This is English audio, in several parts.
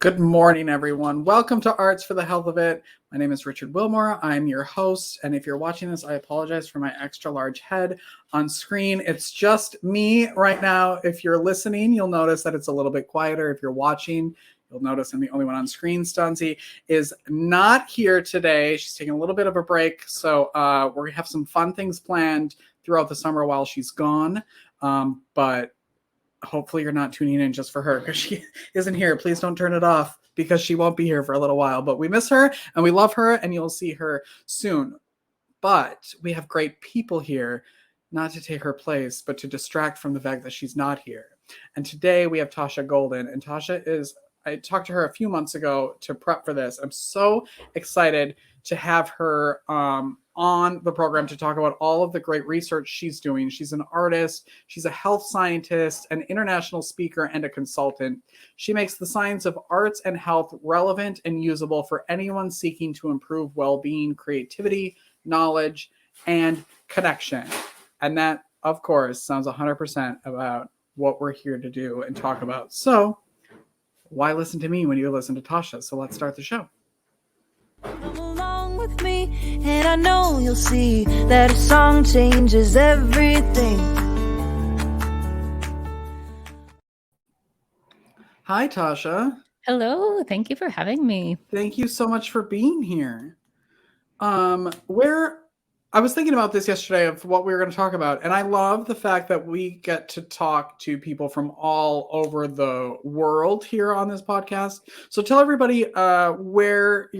Good morning, everyone. Welcome to Arts for the Health of It. My name is Richard Wilmore. I'm your host. And if you're watching this, I apologize for my extra large head on screen. It's just me right now. If you're listening, you'll notice that it's a little bit quieter. If you're watching, you'll notice I'm the only one on screen. Stunzi is not here today. She's taking a little bit of a break. So we're going to have some fun things planned throughout the summer while she's gone. But hopefully you're not tuning in just for her because she isn't here. Please don't turn it off because she won't be here for a little while. But we miss her and we love her and you'll see her soon. But we have great people here, not to take her place, but to distract from the fact that she's not here. And today we have Tasha Golden. And I talked to her a few months ago to prep for this. I'm so excited to have her on the program to talk about all of the great research she's doing. She's an artist, she's a health scientist, an international speaker, and a consultant. She makes the science of arts and health relevant and usable for anyone seeking to improve well-being, creativity, knowledge, and connection. And that, of course, sounds 100% about what we're here to do and talk about. So why listen to me when you listen to Tasha? So let's start the show. Come along with me, and I know you'll see that a song changes everything. Hi, Tasha. Hello, thank you for having me. Thank you so much for being here. I was thinking about this yesterday of what we were going to talk about, and I love the fact that we get to talk to people from all over the world here on this podcast. So tell everybody where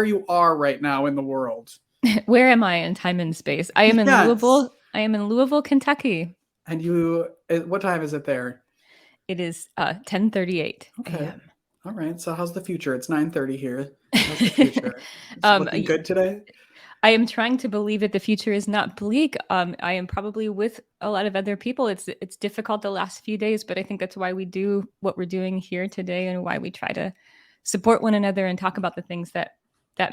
you are right now in the world. Where am I in time and space? I am in Louisville. I am in Louisville, Kentucky. And what time is it there? It is 10:38 a.m. All right. So how's the future? It's 9:30 here. How's the future? Is it looking good today? I am trying to believe that the future is not bleak. I am probably with a lot of other people. It's difficult the last few days, but I think that's why we do what we're doing here today and why we try to support one another and talk about the things that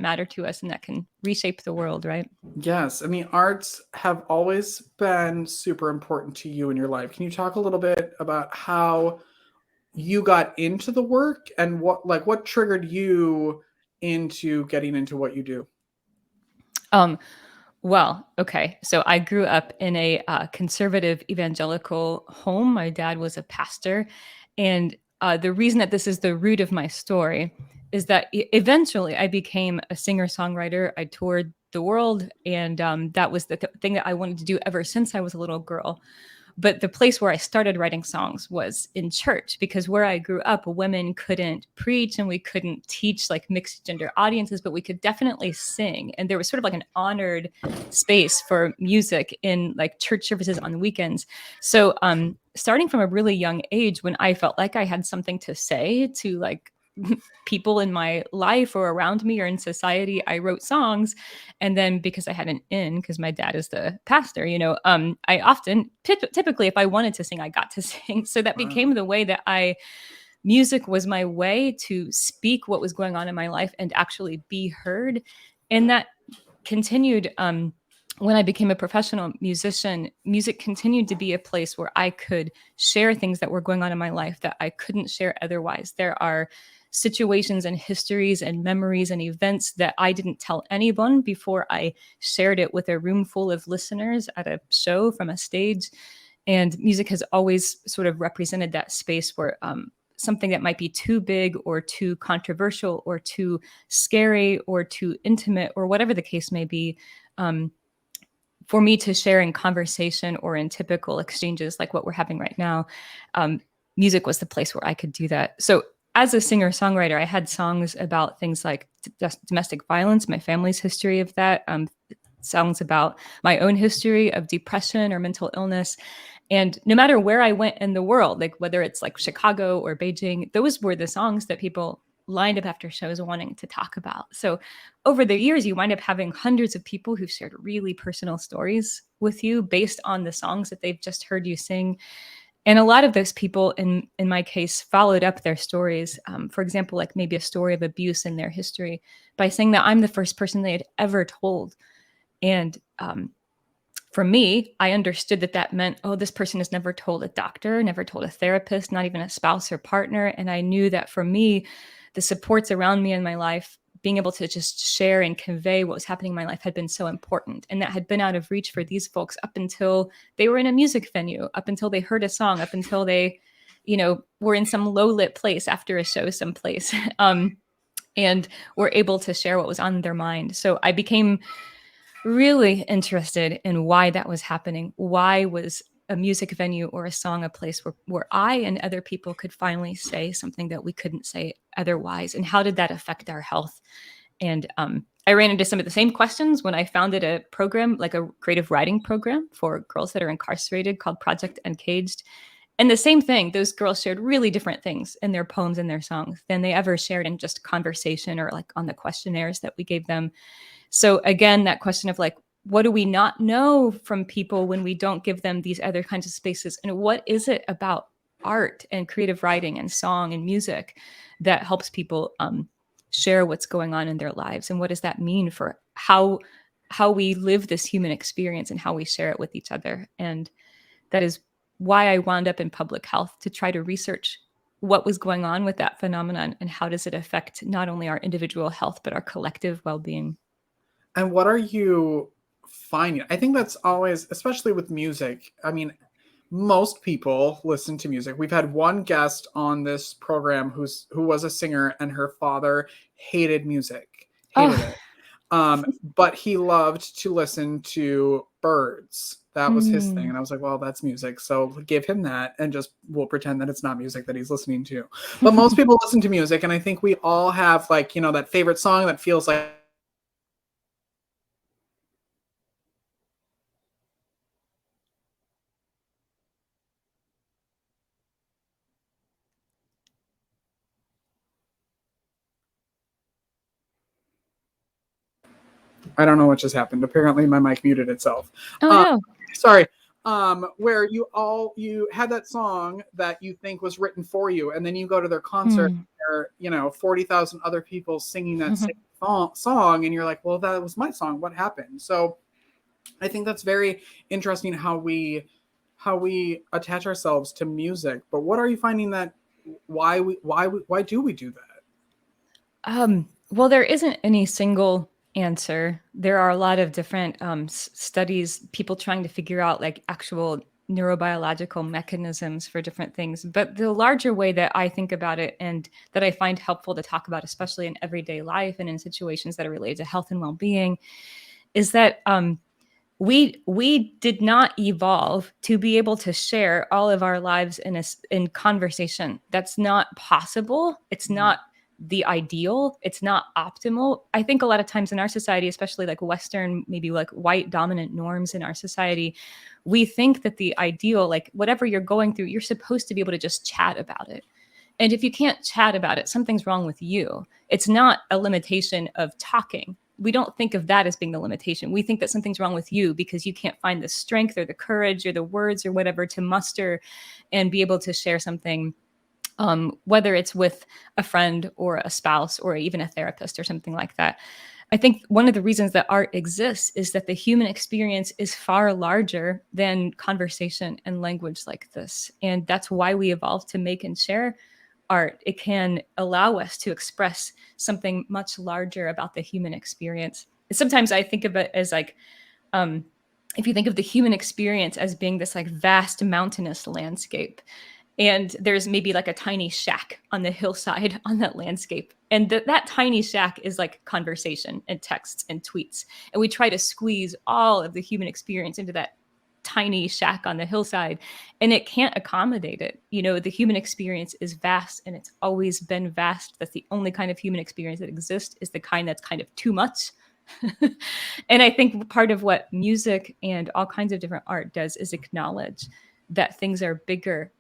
matter to us and that can reshape the world, right? Yes. I mean, arts have always been super important to you in your life. Can you talk a little bit about how you got into the work and what triggered you into getting into what you do? Well, okay. So I grew up in a conservative evangelical home. My dad was a pastor. And the reason that this is the root of my story is that eventually I became a singer-songwriter. I toured the world, and that was the thing that I wanted to do ever since I was a little girl. But the place where I started writing songs was in church, because where I grew up, women couldn't preach and we couldn't teach like mixed gender audiences, but we could definitely sing. And there was sort of like an honored space for music in like church services on the weekends. So starting from a really young age, when I felt like I had something to say to like people in my life or around me or in society, I wrote songs. And then because I had an in, because my dad is the pastor, I often, typically if I wanted to sing, I got to sing. So that became the way that music was my way to speak what was going on in my life and actually be heard. And that continued when I became a professional musician. Music continued to be a place where I could share things that were going on in my life that I couldn't share otherwise. There are situations and histories and memories and events that I didn't tell anyone before I shared it with a room full of listeners at a show from a stage. And music has always sort of represented that space where something that might be too big or too controversial or too scary or too intimate or whatever the case may be, for me to share in conversation or in typical exchanges like what we're having right now, music was the place where I could do that. So as a singer-songwriter, I had songs about things like domestic violence, my family's history of that, songs about my own history of depression or mental illness. And no matter where I went in the world, like whether it's like Chicago or Beijing, those were the songs that people lined up after shows wanting to talk about. So over the years, you wind up having hundreds of people who've shared really personal stories with you based on the songs that they've just heard you sing. And a lot of those people, in my case, followed up their stories. For example, like maybe a story of abuse in their history by saying that I'm the first person they had ever told. And for me, I understood that that meant, oh, this person has never told a doctor, never told a therapist, not even a spouse or partner. And I knew that for me, the supports around me in my life, being able to just share and convey what was happening in my life had been so important. And that had been out of reach for these folks up until they were in a music venue, up until they heard a song, up until they, were in some low lit place after a show someplace. And were able to share what was on their mind. So I became really interested in why that was happening. Why was a music venue or a song a place where I and other people could finally say something that we couldn't say otherwise? And how did that affect our health? And I ran into some of the same questions when I founded a program, like a creative writing program for girls that are incarcerated called Project Uncaged. And the same thing, those girls shared really different things in their poems and their songs than they ever shared in just conversation or like on the questionnaires that we gave them. So again, that question of like, what do we not know from people when we don't give them these other kinds of spaces? And what is it about art and creative writing and song and music that helps people share what's going on in their lives? And what does that mean for how we live this human experience and how we share it with each other? And that is why I wound up in public health, to try to research what was going on with that phenomenon and how does it affect not only our individual health, but our collective well-being. And what are you finding? I think that's always, especially with music. I mean, most people listen to music. We've had one guest on this program who was a singer, and her father hated music, hated it. But he loved to listen to birds. That was his thing. And I was like, well, that's music. So give him that and just we'll pretend that it's not music that he's listening to. But most people listen to music. And I think we all have like, that favorite song that feels like I don't know what just happened. Apparently my mic muted itself. Oh, no. Sorry. Where you had that song that you think was written for you, and then you go to their concert, and there are, 40,000 other people singing that same song, and you're like, well, that was my song. What happened? So I think that's very interesting how we attach ourselves to music. But what are you finding that why do we do that? Well, there isn't any single answer. There are a lot of different studies, people trying to figure out like actual neurobiological mechanisms for different things. But the larger way that I think about it and that I find helpful to talk about, especially in everyday life and in situations that are related to health and well-being, is that we did not evolve to be able to share all of our lives in conversation. That's not possible. It's not the ideal. It's not optimal. I think a lot of times in our society, especially like Western, maybe like white dominant norms in our society, we think that the ideal, like whatever you're going through, you're supposed to be able to just chat about it. And if you can't chat about it, something's wrong with you. It's not a limitation of talking. We don't think of that as being the limitation. We think that something's wrong with you because you can't find the strength or the courage or the words or whatever to muster and be able to share something, whether it's with a friend or a spouse or even a therapist or something like that. I think one of the reasons that art exists is that the human experience is far larger than conversation and language like this. And that's why we evolved to make and share art. It can allow us to express something much larger about the human experience. Sometimes I think of it as like, if you think of the human experience as being this like vast mountainous landscape, and there's maybe like a tiny shack on the hillside on that landscape. And that tiny shack is like conversation and texts and tweets. And we try to squeeze all of the human experience into that tiny shack on the hillside, and it can't accommodate it. The human experience is vast, and it's always been vast. That's the only kind of human experience that exists, is the kind that's kind of too much. And I think part of what music and all kinds of different art does is acknowledge that things are bigger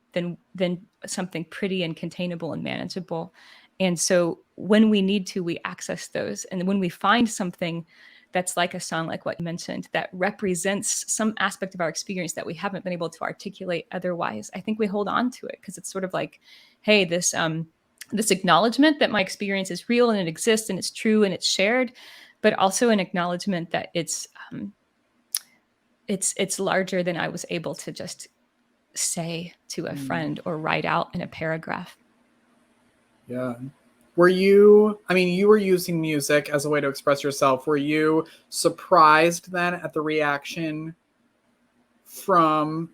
than something pretty and containable and manageable. And so when we need to, we access those. And when we find something that's like a song, like what you mentioned, that represents some aspect of our experience that we haven't been able to articulate otherwise, I think we hold on to it because it's sort of like, hey, this acknowledgement that my experience is real and it exists and it's true and it's shared, but also an acknowledgement that it's larger than I was able to just say to a friend or write out in a paragraph. Yeah. Were you, I mean, you were using music as a way to express yourself. Were you surprised then at the reaction from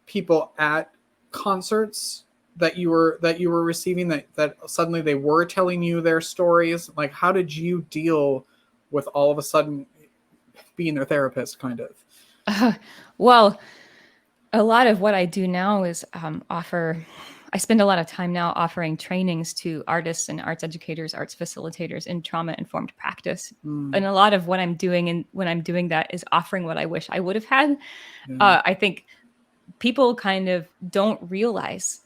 people at concerts that you were receiving, that suddenly they were telling you their stories? Like, how did you deal with all of a sudden being their therapist, kind of? Well, a lot of what I do now is I spend a lot of time now offering trainings to artists and arts educators, arts facilitators in trauma-informed practice. And a lot of what I'm doing, and when I'm doing that, is offering what I wish I would have had. I think people kind of don't realize,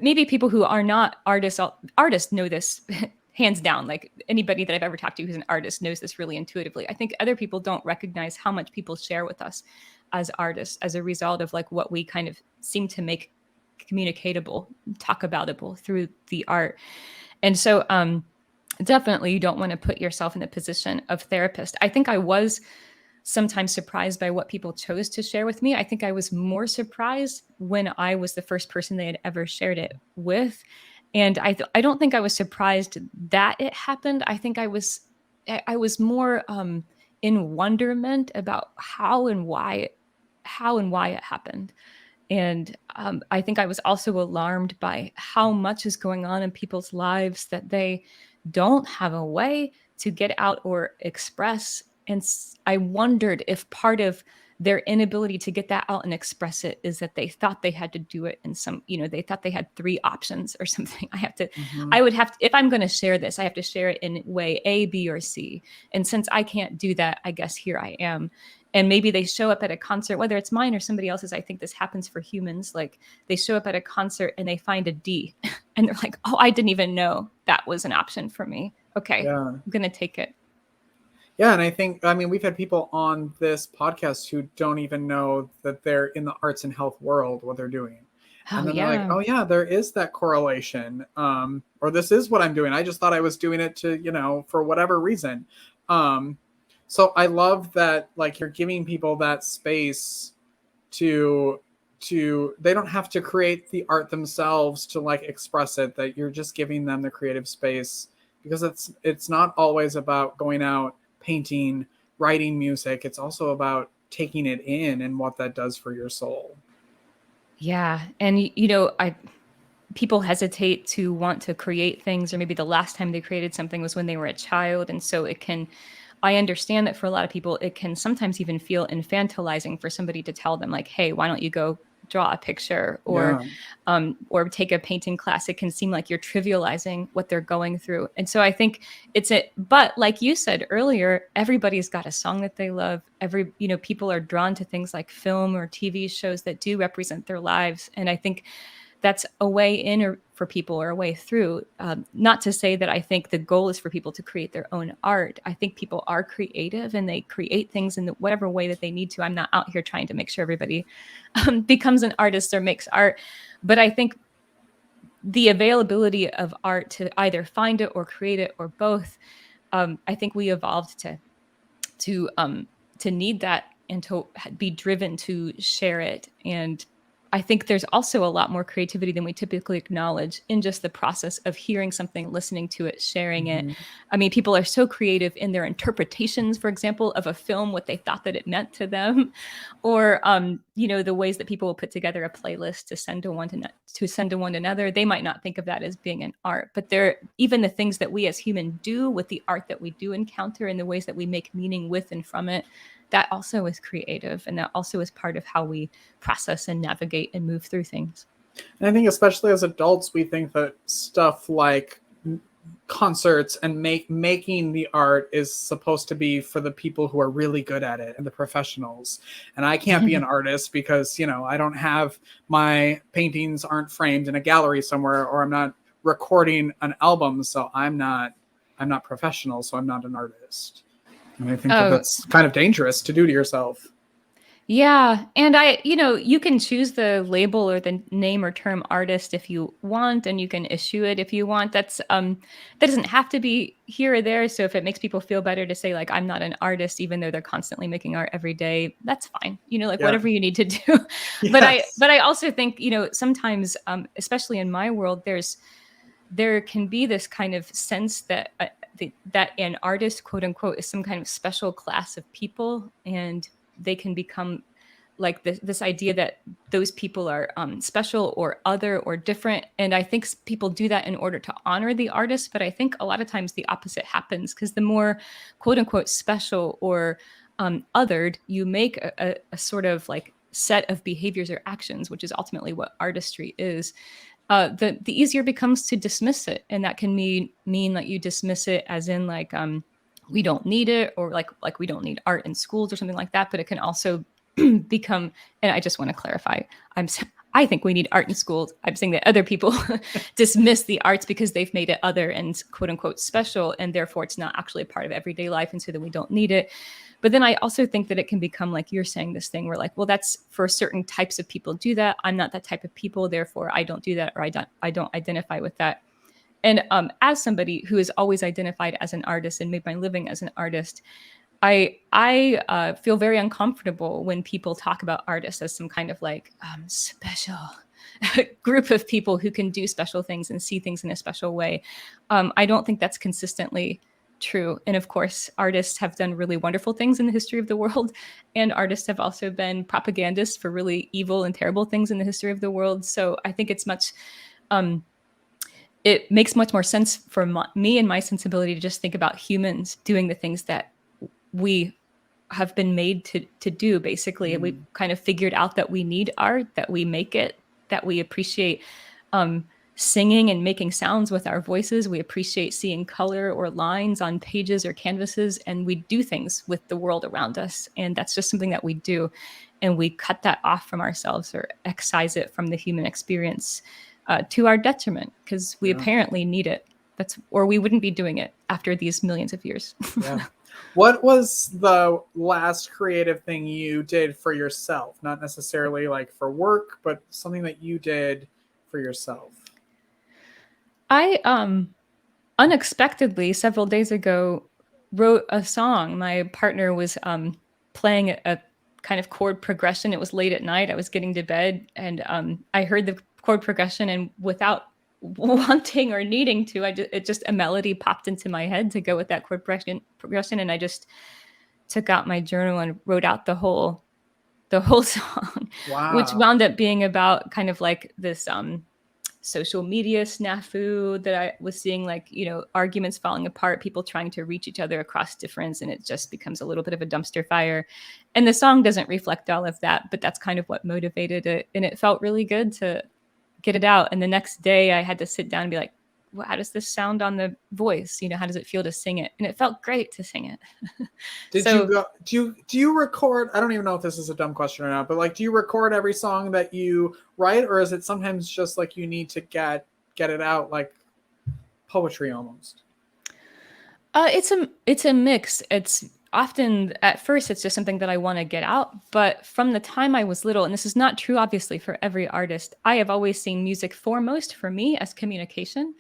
maybe people who are not artists know this hands down. Like anybody that I've ever talked to who's an artist knows this really intuitively. I think other people don't recognize how much people share with us as artists as a result of like what we kind of seem to make communicatable, talk aboutable through the art. And so definitely you don't want to put yourself in the position of therapist. I think I was sometimes surprised by what people chose to share with me. I think I was more surprised when I was the first person they had ever shared it with. And I don't think I was surprised that it happened. I think I was more in wonderment about how and why it happened. And I think I was also alarmed by how much is going on in people's lives that they don't have a way to get out or express. And I wondered if part of their inability to get that out and express it is that they thought they had to do it in some, they thought they had 3 options or something. I would have to, if I'm going to share this, I have to share it in way A, B, or C. And since I can't do that, I guess here I am. And maybe they show up at a concert, whether it's mine or somebody else's. I think this happens for humans. Like they show up at a concert and they find a D and they're like, oh, I didn't even know that was an option for me. Okay, yeah. I'm going to take it. Yeah, and I mean, we've had people on this podcast who don't even know that they're in the arts and health world, what they're doing. And then they're like, oh yeah, there is that correlation. Or this is what I'm doing. I just thought I was doing it to, for whatever reason. So I love that, like, you're giving people that space to they don't have to create the art themselves to like express it, that you're just giving them the creative space, because it's not always about going out, painting, writing music. It's also about taking it in and what that does for your soul. Yeah. And, people hesitate to want to create things, or maybe the last time they created something was when they were a child. And so I understand that for a lot of people, it can sometimes even feel infantilizing for somebody to tell them like, hey, why don't you go draw a picture or take a painting class. It can seem like you're trivializing what they're going through. And so I think but like you said earlier, everybody's got a song that they love. People are drawn to things like film or TV shows that do represent their lives. And I think that's a way in for people, or a way through. Not to say that I think the goal is for people to create their own art. I think people are creative and they create things in whatever way that they need to. I'm not out here trying to make sure everybody becomes an artist or makes art. But I think the availability of art to either find it or create it or both, I think we evolved to need that and to be driven to share it. And I think there's also a lot more creativity than we typically acknowledge in just the process of hearing something, listening to it, sharing it. I mean, people are so creative in their interpretations, for example, of a film, what they thought that it meant to them, or, the ways that people will put together a playlist to send to one another. They might not think of that as being an art, but even the things that we as humans do with the art that we do encounter and the ways that we make meaning with and from it, that also is creative, and that also is part of how we process and navigate and move through things. And I think especially as adults, we think that stuff like concerts and making the art is supposed to be for the people who are really good at it and the professionals. And I can't be an artist because, I don't have, my paintings aren't framed in a gallery somewhere, or I'm not recording an album. So I'm not professional. So I'm not an artist. And I think that's kind of dangerous to do to yourself. Yeah. And you can choose the label or the name or term artist if you want, and you can issue it if you want. That doesn't have to be here or there. So if it makes people feel better to say like I'm not an artist, even though they're constantly making art every day, that's fine. Like Yeah. whatever you need to do. But I Yes. but I also think, sometimes especially in my world, there can be this kind of sense that that an artist, quote unquote, is some kind of special class of people, and they can become like this idea that those people are special or other or different. And I think people do that in order to honor the artist. But I think a lot of times the opposite happens, because the more, quote unquote, special or othered you make a sort of like set of behaviors or actions, which is ultimately what artistry is, the easier it becomes to dismiss it. And that can mean that you dismiss it as in like we don't need it, or like we don't need art in schools or something like that. But it can also become, and I just want to clarify, I think we need art in schools. I'm saying that other people dismiss the arts because they've made it other and quote unquote special, and therefore it's not actually a part of everyday life, and so that we don't need it. But then I also think that it can become like you're saying, this thing where like, well, that's for certain types of people do that. I'm not that type of people, therefore I don't do that, or I don't identify with that. And as somebody who has always identified as an artist and made my living as an artist, I feel very uncomfortable when people talk about artists as some kind of like special group of people who can do special things and see things in a special way. I don't think that's consistently true. And of course, artists have done really wonderful things in the history of the world, and artists have also been propagandists for really evil and terrible things in the history of the world. So I think it makes much more sense for me and my sensibility to just think about humans doing the things that we have been made to do, basically. And we've kind of figured out that we need art, that we make it, that we appreciate singing and making sounds with our voices. We appreciate seeing color or lines on pages or canvases, and we do things with the world around us. And that's just something that we do. And we cut that off from ourselves or excise it from the human experience to our detriment, because we apparently need it. Or we wouldn't be doing it after these millions of years. Yeah. What was the last creative thing you did for yourself? Not necessarily like for work, but something that you did for yourself. I unexpectedly several days ago wrote a song. My partner was playing a kind of chord progression. It was late at night. I was getting to bed, and I heard the chord progression, and without wanting or needing to, a melody popped into my head to go with that chord progression, and I just took out my journal and wrote out the whole song. Wow. Which wound up being about kind of like this social media snafu that I was seeing, like, arguments falling apart, people trying to reach each other across difference, and it just becomes a little bit of a dumpster fire. And the song doesn't reflect all of that, but that's kind of what motivated it. And it felt really good to get it out. And the next day I had to sit down and be like, well, how does this sound on the voice? How does it feel to sing it? And it felt great to sing it. Do you record? I don't even know if this is a dumb question or not, but like, do you record every song that you write, or is it sometimes just like you need to get it out, like poetry almost? It's a mix. It's often, at first, it's just something that I want to get out. But from the time I was little, and this is not true, obviously, for every artist, I have always seen music foremost for me as communication.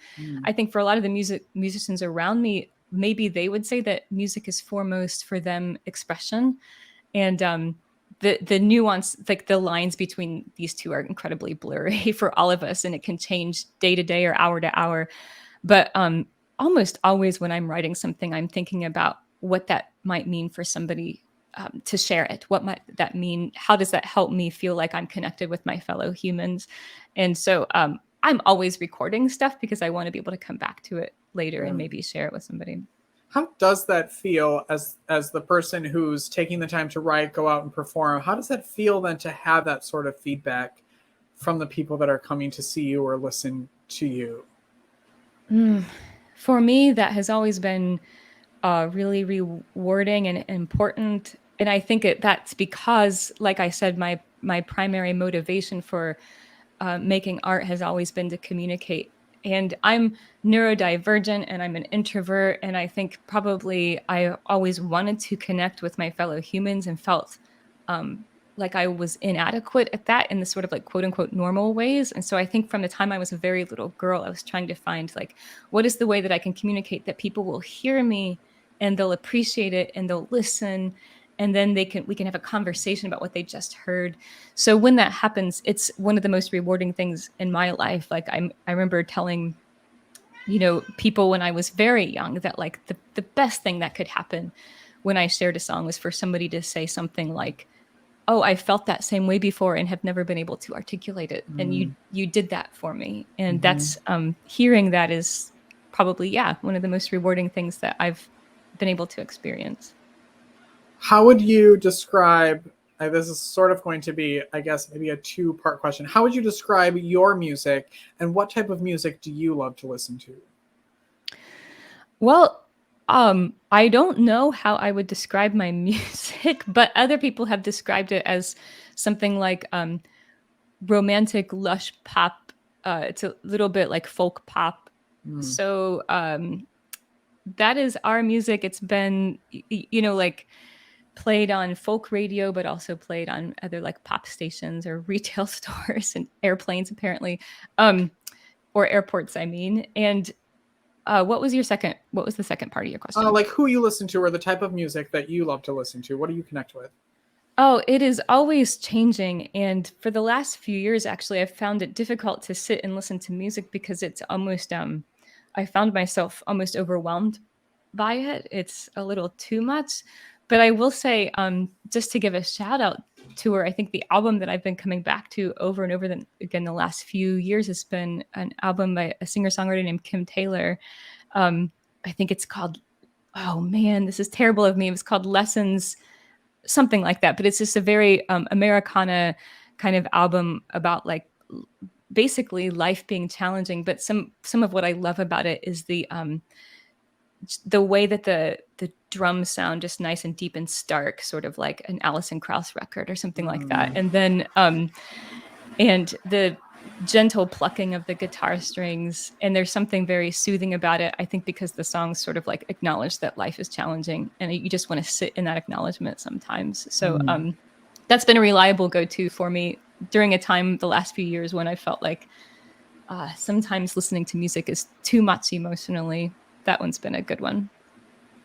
I think for a lot of the musicians around me, maybe they would say that music is foremost for them expression. And the nuance, like the lines between these two, are incredibly blurry for all of us, and it can change day to day or hour to hour. But almost always when I'm writing something, I'm thinking about what that might mean for somebody to share it. What might that mean? How does that help me feel like I'm connected with my fellow humans? And so I'm always recording stuff because I want to be able to come back to it later and maybe share it with somebody. How does that feel as the person who's taking the time to write, go out and perform? How does that feel then to have that sort of feedback from the people that are coming to see you or listen to you? For me, that has always been really rewarding and important. And I think that's because, like I said, my primary motivation for making art has always been to communicate. And I'm neurodivergent and I'm an introvert. And I think probably I always wanted to connect with my fellow humans and felt like I was inadequate at that in the sort of like quote unquote normal ways. And so I think from the time I was a very little girl, I was trying to find like, what is the way that I can communicate that people will hear me and they'll appreciate it and they'll listen, and then we can have a conversation about what they just heard. So when that happens, it's one of the most rewarding things in my life. Like I remember telling, people when I was very young that like the best thing that could happen when I shared a song was for somebody to say something like, oh, I felt that same way before and have never been able to articulate it. And you did that for me. And that's hearing that is probably, one of the most rewarding things that I've been able to experience. How would you describe, this is sort of going to be, I guess, maybe a 2-part question. How would you describe your music, and what type of music do you love to listen to? Well, I don't know how I would describe my music, but other people have described it as something like romantic, lush pop. It's a little bit like folk pop. So that is our music. It's been, like played on folk radio, but also played on other like pop stations or retail stores and airplanes, apparently, or airports, I mean. And what was the second part of your question? Like who you listen to, or the type of music that you love to listen to. What do you connect with? Oh, it is always changing. And for the last few years, actually, I've found it difficult to sit and listen to music because it's almost, I found myself almost overwhelmed by it. It's a little too much. But I will say, just to give a shout out to her, I think the album that I've been coming back to over and over again the last few years has been an album by a singer-songwriter named Kim Taylor. I think it's called, oh man, this is terrible of me. It was called Lessons, something like that. But it's just a very Americana kind of album about like basically life being challenging. But some of what I love about it is the way that the drums sound just nice and deep and stark, sort of like an Alison Krauss record or something like that. And then and the gentle plucking of the guitar strings, and there's something very soothing about it, I think, because the songs sort of like acknowledge that life is challenging and you just want to sit in that acknowledgement sometimes. So that's been a reliable go-to for me during a time the last few years when I felt like sometimes listening to music is too much emotionally. That one's been a good one.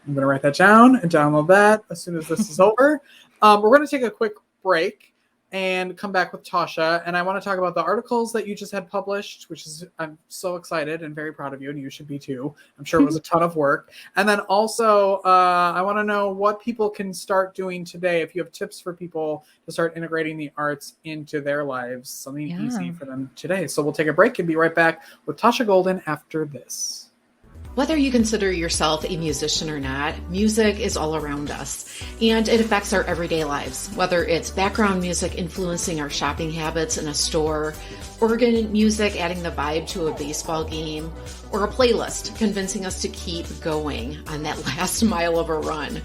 I'm going to write that down and download that as soon as this is over. We're going to take a quick break and come back with Tasha. And I want to talk about the articles that you just had published, which is, I'm so excited and very proud of you, and you should be too. I'm sure it was a ton of work. And then also, I want to know what people can start doing today. If you have tips for people to start integrating the arts into their lives, something easy for them today. So we'll take a break and be right back with Tasha Golden after this. Whether you consider yourself a musician or not, music is all around us, and it affects our everyday lives. Whether it's background music influencing our shopping habits in a store, organ music adding the vibe to a baseball game, or a playlist convincing us to keep going on that last mile of a run.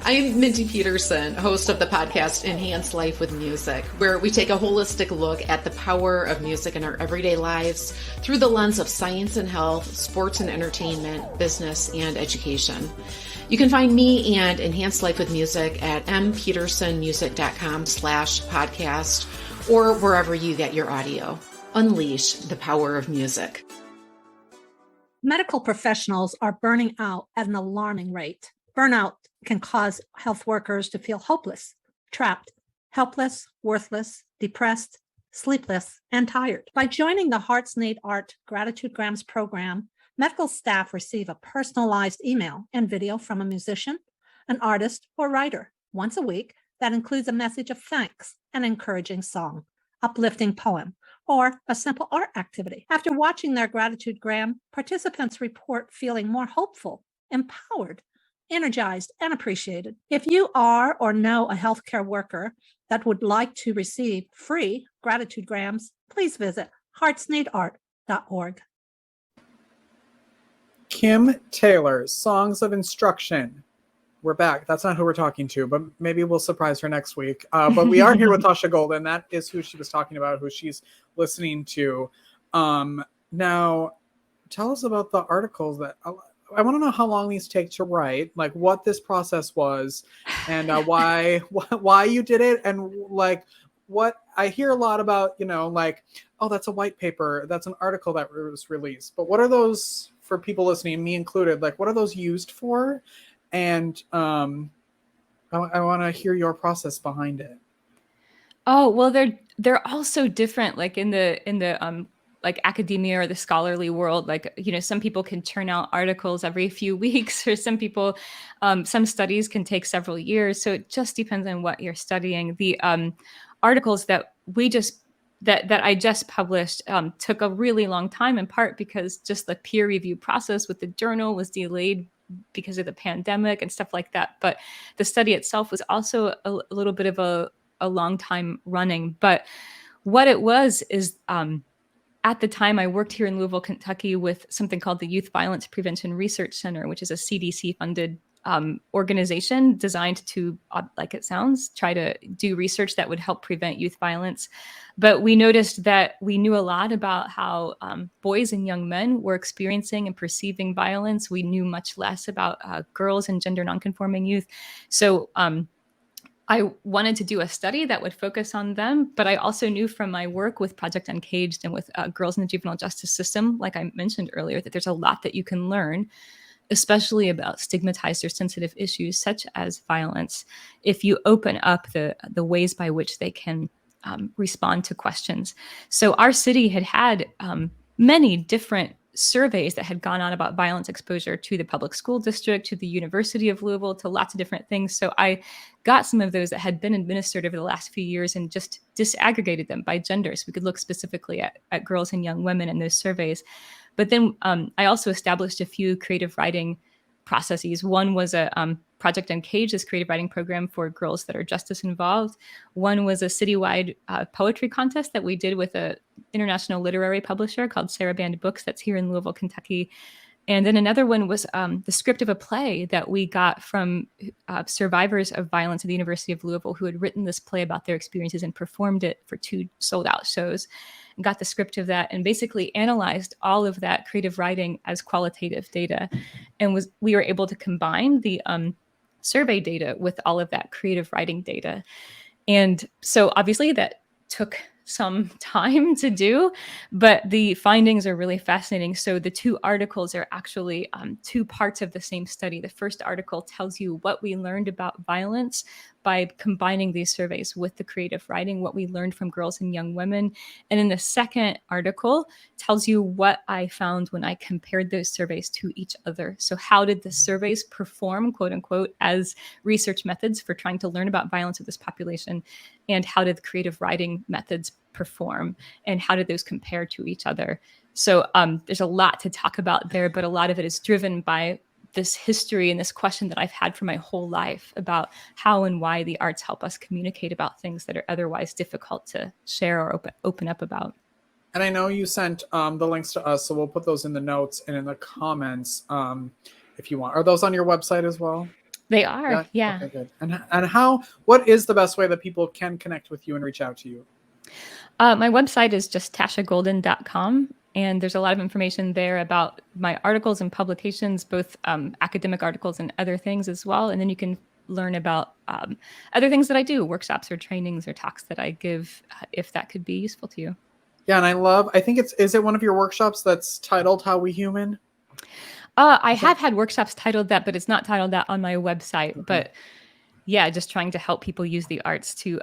I'm Mindy Peterson, host of the podcast Enhance Life with Music, where we take a holistic look at the power of music in our everyday lives through the lens of science and health, sports and entertainment, business, and education. You can find me and Enhance Life with Music at mpetersonmusic.com/podcast or wherever you get your audio. Unleash the power of music. Medical professionals are burning out at an alarming rate. Burnout can cause health workers to feel hopeless, trapped, helpless, worthless, depressed, sleepless, and tired. By joining the Hearts Need Art Gratitude Grams program, medical staff receive a personalized email and video from a musician, an artist, or writer once a week that includes a message of thanks, an encouraging song, uplifting poem, or a simple art activity. After watching their gratitude gram, participants report feeling more hopeful, empowered, energized, and appreciated. If you are or know a healthcare worker that would like to receive free gratitude grams, please visit heartsneedart.org. Kim Taylor, Songs of Instruction. We're back. That's not who we're talking to, but maybe we'll surprise her next week. But we are here with Tasha Golden. That is who she was talking about, who she's listening to. Now, tell us about the articles that I want to know how long these take to write, like what this process was, and why you did it, and like what I hear a lot about, like, oh, that's a white paper, that's an article that was released, but what are those, for people listening, me included, like what are those used for? And I want to hear your process behind it. Oh, well, they're all so different. Like in the like academia or the scholarly world, like, some people can churn out articles every few weeks, or some people, some studies can take several years. So it just depends on what you're studying. The articles that I just published took a really long time, in part because just the peer review process with the journal was delayed because of the pandemic and stuff like that. But the study itself was also a little bit of a long time running. But what it was is, at the time, I worked here in Louisville, Kentucky, with something called the Youth Violence Prevention Research Center, which is a CDC-funded organization designed to, like it sounds, try to do research that would help prevent youth violence. But we noticed that we knew a lot about how boys and young men were experiencing and perceiving violence. We knew much less about girls and gender nonconforming youth. So I wanted to do a study that would focus on them, but I also knew from my work with Project Uncaged and with girls in the juvenile justice system, like I mentioned earlier, that there's a lot that you can learn, especially about stigmatized or sensitive issues such as violence, if you open up the ways by which they can respond to questions. So our city had many different surveys that had gone on about violence exposure to the public school district, to the University of Louisville, to lots of different things. So I got some of those that had been administered over the last few years and just disaggregated them by gender, so we could look specifically at girls and young women in those surveys. But then I also established a few creative writing processes. One was a Project Uncaged, this creative writing program for girls that are justice involved. One was a citywide poetry contest that we did with an international literary publisher called Sarah Band Books that's here in Louisville, Kentucky. And then another one was the script of a play that we got from survivors of violence at the University of Louisville who had written this play about their experiences and performed it for 2 sold-out shows, and got the script of that and basically analyzed all of that creative writing as qualitative data. And we were able to combine the survey data with all of that creative writing data. And so obviously that took some time to do, but the findings are really fascinating. So the 2 articles are actually 2 parts of the same study. The first article tells you what we learned about violence by combining these surveys with the creative writing, what we learned from girls and young women. And then the second article tells you what I found when I compared those surveys to each other. So how did the surveys perform, quote unquote, as research methods for trying to learn about violence of this population? And how did the creative writing methods perform? And how did those compare to each other? So there's a lot to talk about there, but a lot of it is driven by this history and this question that I've had for my whole life about how and why the arts help us communicate about things that are otherwise difficult to share or open up about. And I know you sent the links to us, so we'll put those in the notes and in the comments if you want. Are those on your website as well? They are, yeah. Okay, good. And what is the best way that people can connect with you and reach out to you? My website is just tashagolden.com. And there's a lot of information there about my articles and publications, both academic articles and other things as well. And then you can learn about other things that I do, workshops or trainings or talks that I give, if that could be useful to you. Yeah, and I think is it one of your workshops that's titled How We Human? I have had workshops titled that, but it's not titled that on my website. Okay. But yeah, just trying to help people use the arts to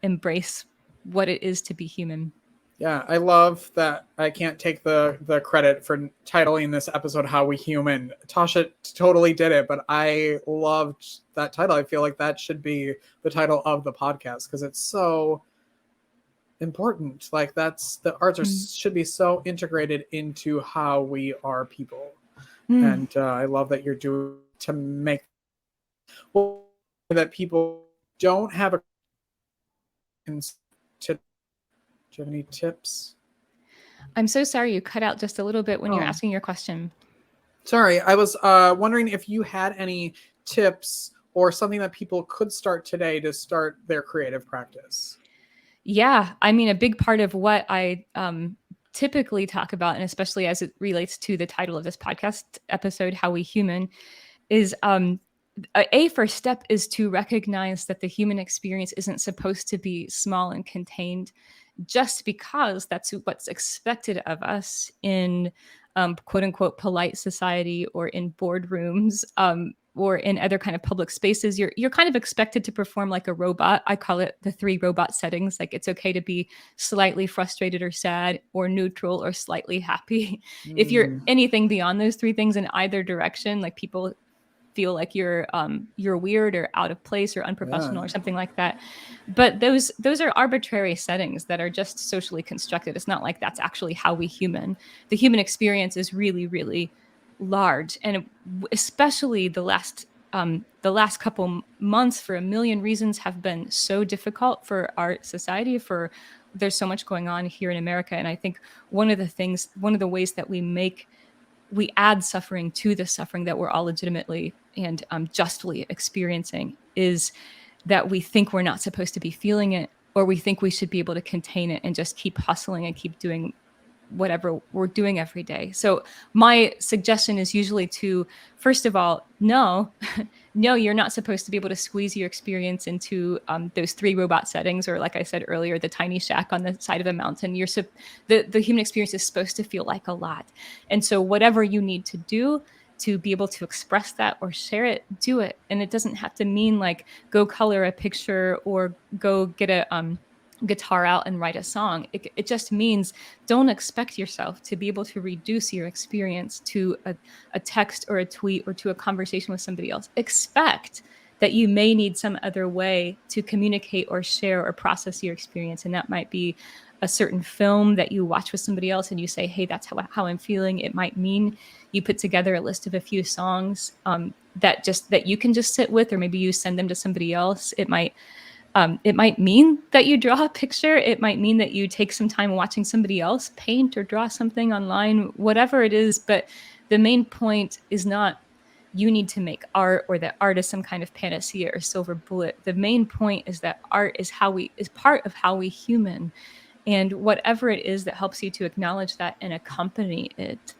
embrace what it is to be human. Yeah, I love that. I can't take the credit for titling this episode How We Human. Tasha totally did it, but I loved that title. I feel like that should be the title of the podcast because it's so important. Like the arts should be so integrated into how we are people. And I love that you're doing to make that people don't have a do you have any tips? I'm so sorry you cut out just a little bit when you're asking your question. Sorry, I was wondering if you had any tips or something that people could start today to start their creative practice. Yeah, I mean, a big part of what I typically talk about, and especially as it relates to the title of this podcast episode, How We Human, is a first step is to recognize that the human experience isn't supposed to be small and contained just because that's what's expected of us in quote unquote polite society or in boardrooms or in other kind of public spaces. You're kind of expected to perform like a robot. I call it the 3 robot settings. Like it's okay to be slightly frustrated or sad or neutral or slightly happy. If you're anything beyond those 3 things in either direction, like people feel like you're weird or out of place or unprofessional or something like that. But those are arbitrary settings that are just socially constructed. It's not like that's actually how we human. The human experience is really, really large, and especially the last couple months, for a million reasons, have been so difficult for our society. There's so much going on here in America, and I think one of the ways that we add suffering to the suffering that we're all legitimately and justly experiencing is that we think we're not supposed to be feeling it, or we think we should be able to contain it and just keep hustling and keep doing whatever we're doing every day. So my suggestion is usually to, first of all, no, you're not supposed to be able to squeeze your experience into those 3 robot settings, or like I said earlier, the tiny shack on the side of a mountain. The human experience is supposed to feel like a lot. And so whatever you need to do to be able to express that or share it, do it. And it doesn't have to mean like go color a picture or go get a guitar out and write a song. It just means don't expect yourself to be able to reduce your experience to a text or a tweet or to a conversation with somebody else. Expect that you may need some other way to communicate or share or process your experience. And that might be a certain film that you watch with somebody else and you say, hey, that's how I'm feeling. It might mean you put together a list of a few songs that you can just sit with, or maybe you send them to somebody else. It might mean that you draw a picture. It might mean that you take some time watching somebody else paint or draw something online, whatever it is. But the main point is not you need to make art, or that art is some kind of panacea or silver bullet. The main point is that art is part of how we human. And whatever it is that helps you to acknowledge that and accompany it,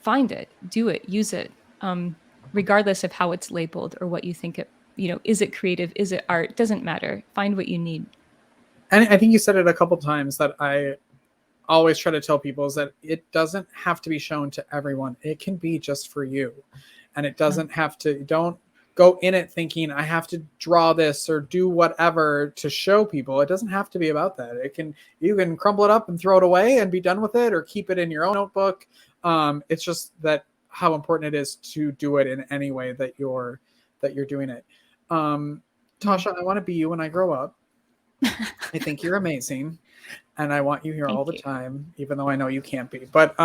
find it, do it, use it, regardless of how it's labeled or what you think it, is it creative? Is it art? Doesn't matter. Find what you need. And I think you said it a couple times that I always try to tell people is that it doesn't have to be shown to everyone. It can be just for you. And it doesn't have to, don't go in it thinking I have to draw this or do whatever to show people. It doesn't have to be about that. You can crumble it up and throw it away and be done with it, or keep it in your own notebook. It's just that how important it is to do it in any way that you're doing it. Tasha, I want to be you when I grow up. I think you're amazing, and I want you here all the time, even though I know you can't be. But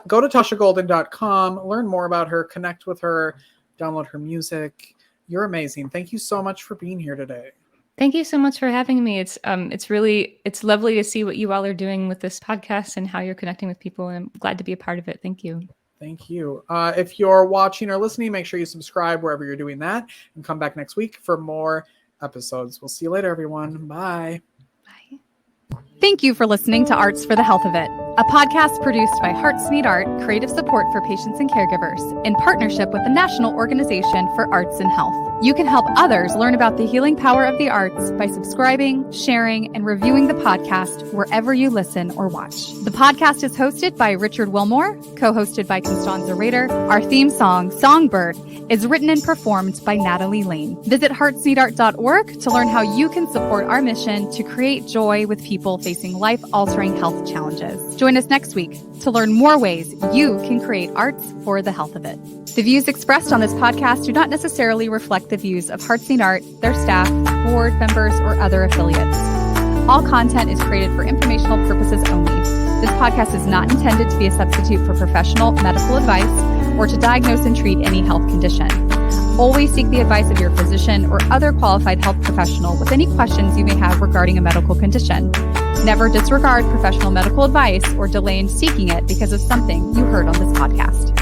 go to TashaGolden.com, learn more about her, connect with her, download her music. You're amazing. Thank you so much for being here today. Thank you so much for having me. It's lovely to see what you all are doing with this podcast and how you're connecting with people, and I'm glad to be a part of it. Thank you. Thank you. If you're watching or listening, make sure you subscribe wherever you're doing that, and come back next week for more episodes. We'll see you later, everyone. Bye. Bye. Thank you for listening to Arts for the Health of It, a podcast produced by Hearts Need Art, creative support for patients and caregivers, in partnership with the National Organization for Arts and Health. You can help others learn about the healing power of the arts by subscribing, sharing, and reviewing the podcast wherever you listen or watch. The podcast is hosted by Richard Wilmore, co-hosted by Constanza Rader. Our theme song, Songbird, is written and performed by Natalie Lane. Visit heartsneedart.org to learn how you can support our mission to create joy with people facing life-altering health challenges. Join us next week to learn more ways you can create arts for the health of it. The views expressed on this podcast do not necessarily reflect the views of Hearts Need Art, their staff, board members, or other affiliates. All content is created for informational purposes only. This podcast is not intended to be a substitute for professional medical advice or to diagnose and treat any health condition. Always seek the advice of your physician or other qualified health professional with any questions you may have regarding a medical condition. Never disregard professional medical advice or delay in seeking it because of something you heard on this podcast.